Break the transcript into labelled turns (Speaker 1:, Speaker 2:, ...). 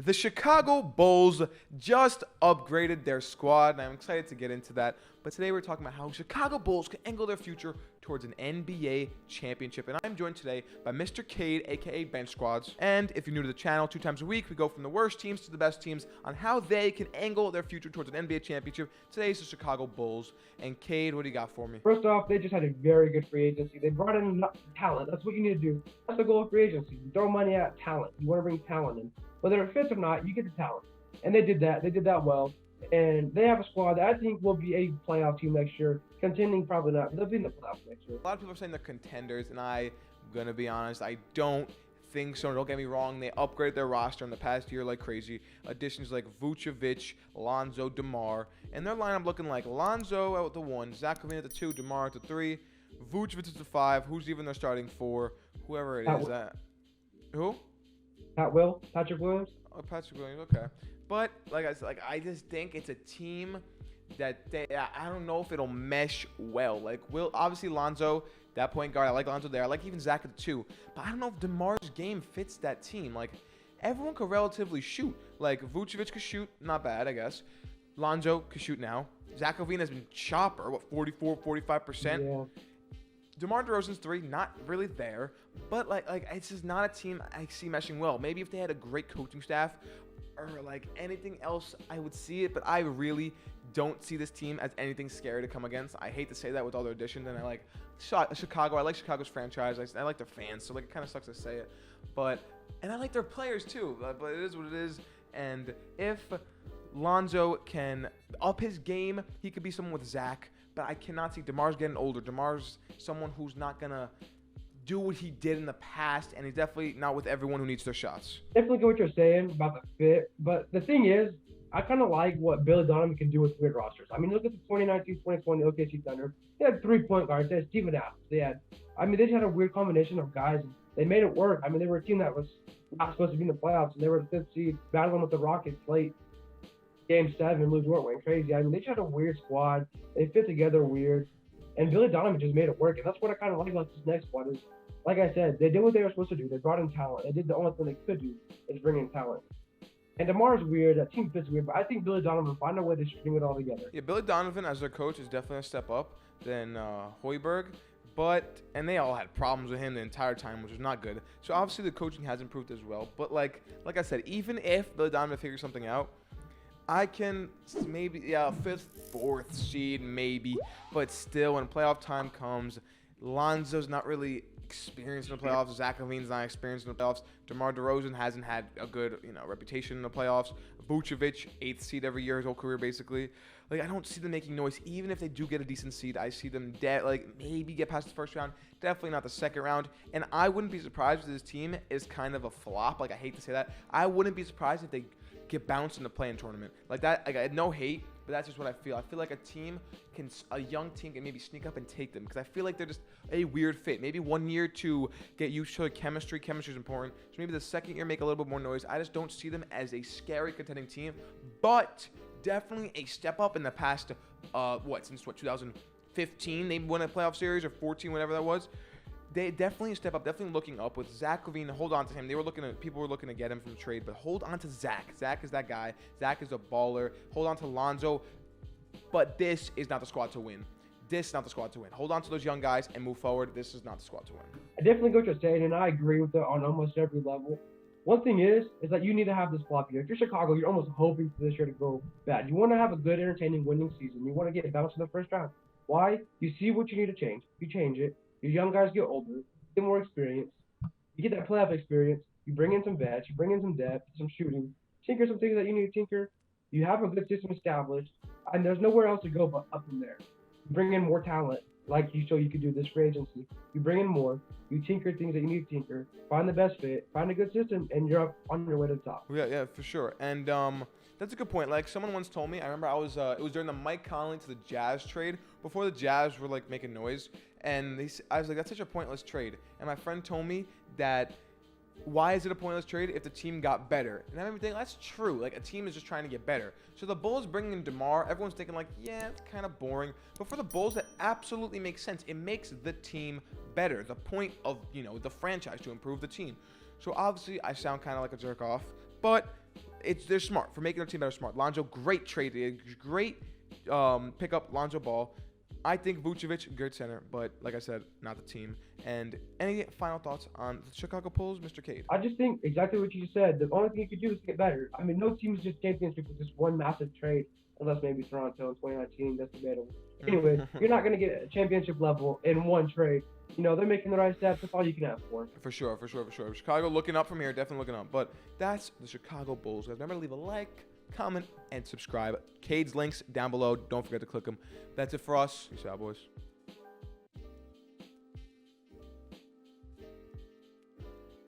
Speaker 1: The Chicago Bulls just upgraded their squad, and I'm excited to get into that. But today we're talking about how Chicago Bulls can angle their future towards an NBA championship. And I'm joined today by Mr. Kade, aka Bench Squads. And if you're new to the channel, 2 times a week, we go from the worst teams to the best teams on how they can angle their future towards an NBA championship. Today's the Chicago Bulls. And Kade, what do you got for me?
Speaker 2: First off, they just had a very good free agency. They brought in talent. That's what you need to do. That's the goal of free agency. You throw money at talent. You want to bring talent in. Whether it fits or not, you get the talent. And they did that. They did that well. And they have a squad that I think will be a playoff team next year. Contending, probably not, but they'll be in the playoffs next year.
Speaker 1: A lot of people are saying they're contenders, and I'm going to be honest, I don't think so. Don't get me wrong. They upgraded their roster in the past year like crazy. Additions like Vucevic, Lonzo, DeMar. And their lineup looking like Lonzo at the 1, Zach LaVine at the 2, DeMar at the 3, Vucevic at the 5. Who's even their starting 4? Whoever it is. Who?
Speaker 2: Patrick Williams.
Speaker 1: Oh, Patrick Williams. Okay. But like I said, I just think it's a team that I don't know if it'll mesh well. Like, obviously Lonzo, that point guard, I like Lonzo there. I like even Zach at the 2. But I don't know if DeMar's game fits that team. Like, everyone could relatively shoot. Like, Vucevic could shoot, not bad, I guess. Lonzo could shoot now. Zach LaVine has been chopper, 44, 45%.
Speaker 2: Yeah.
Speaker 1: DeMar DeRozan's 3, not really there, but like it's just not a team I see meshing well. Maybe if they had a great coaching staff or like anything else, I would see it, but I really don't see this team as anything scary to come against. I hate to say that with all their additions, and I like Chicago. I like Chicago's franchise. I like their fans, so like it kind of sucks to say it, and I like their players too. But it is what it is, and if Lonzo can up his game, he could be someone with Zach. But I cannot see DeMar's getting older. DeMar's someone who's not going to do what he did in the past, and he's definitely not with everyone who needs their shots.
Speaker 2: Definitely get what you're saying about the fit. But the thing is, I kind of like what Billy Donovan can do with weird rosters. I mean, look at the 2019-2020 OKC Thunder. They had 3 point guards. They had Steven Adams. They just had a weird combination of guys. They made it work. I mean, they were a team that was not supposed to be in the playoffs, and they were the 5th seed, battling with the Rockets late. Game 7, Lou Dort went crazy. I mean, they just had a weird squad. They fit together weird. And Billy Donovan just made it work. And that's what I kind of like about this next squad is, like I said, they did what they were supposed to do. They brought in talent. They did the only thing they could do is bring in talent. And DeMar's weird. That team fits weird. But I think Billy Donovan will find a way to string it all together.
Speaker 1: Yeah, Billy Donovan as their coach is definitely a step up than Hoiberg. And they all had problems with him the entire time, which was not good. So obviously the coaching has improved as well. But like I said, even if Billy Donovan figures something out, I can maybe, 5th, 4th seed, maybe. But still, when playoff time comes, Lonzo's not really experienced in the playoffs. Zach LaVine's not experienced in the playoffs. DeMar DeRozan hasn't had a good, reputation in the playoffs. Vucevic, 8th seed every year, his whole career, basically. Like, I don't see them making noise. Even if they do get a decent seed, I see them, maybe get past the first round. Definitely not the second round. And I wouldn't be surprised if this team is kind of a flop. Like, I hate to say that. I wouldn't be surprised if they get bounced in the play-in tournament like that. Like, I had no hate, but that's just what I feel. I feel like a young team can maybe sneak up and take them because I feel like they're just a weird fit. Maybe 1 year to get used to the chemistry. Chemistry is important. So maybe the second year make a little bit more noise. I just don't see them as a scary contending team, but definitely a step up in the past. Since 2015 they won a playoff series, or 14, whatever that was. They definitely step up, definitely looking up with Zach LaVine. Hold on to him. People were looking to get him from trade, but hold on to Zach. Zach is that guy. Zach is a baller. Hold on to Lonzo. But this is not the squad to win. This is not the squad to win. Hold on to those young guys and move forward. This is not the squad to win.
Speaker 2: I definitely get what you're saying, and I agree with it on almost every level. One thing is that you need to have this flop year. If you're Chicago, you're almost hoping for this year to go bad. You want to have a good, entertaining, winning season. You want to get bounced in the first round. Why? You see what you need to change. You change it. Your young guys get older, get more experience. You get that playoff experience. You bring in some vets. You bring in some depth, some shooting. Tinker some things that you need to tinker. You have a good system established, and there's nowhere else to go but up from there. You bring in more talent, like you show you could do this free agency. You bring in more. You tinker things that you need to tinker. Find the best fit. Find a good system, and you're up on your way to the top.
Speaker 1: Yeah, for sure. And that's a good point. Like, someone once told me, I remember it was during the Mike Conley to the Jazz trade, before the Jazz were like making noise, and I was like, that's such a pointless trade. And my friend told me that, why is it a pointless trade if the team got better? And that made me think, that's true. Like, a team is just trying to get better. So the Bulls bringing in DeMar, everyone's thinking like, yeah, it's kind of boring. But for the Bulls, that absolutely makes sense. It makes the team better. The point of, the franchise to improve the team. So obviously, I sound kind of like a jerk off, but they're smart for making their team better. Smart. Lonzo, great trade, great pick up Lonzo Ball. I think Vucevic, good center, but like I said, not the team. And any final thoughts on the Chicago Bulls, Mr. Cade?
Speaker 2: I just think exactly what you just said. The only thing you could do is get better. I mean, no team is just championship with just one massive trade, unless maybe Toronto in 2019. That's debatable. Anyway, you're not going to get a championship level in one trade. You know, they're making the right steps. That's all you can ask for.
Speaker 1: For sure. Chicago looking up from here, definitely looking up. But that's the Chicago Bulls. Guys, remember to leave a like, comment, and subscribe. Cade's links down below. Don't forget to click them. That's it for us. Peace out, boys.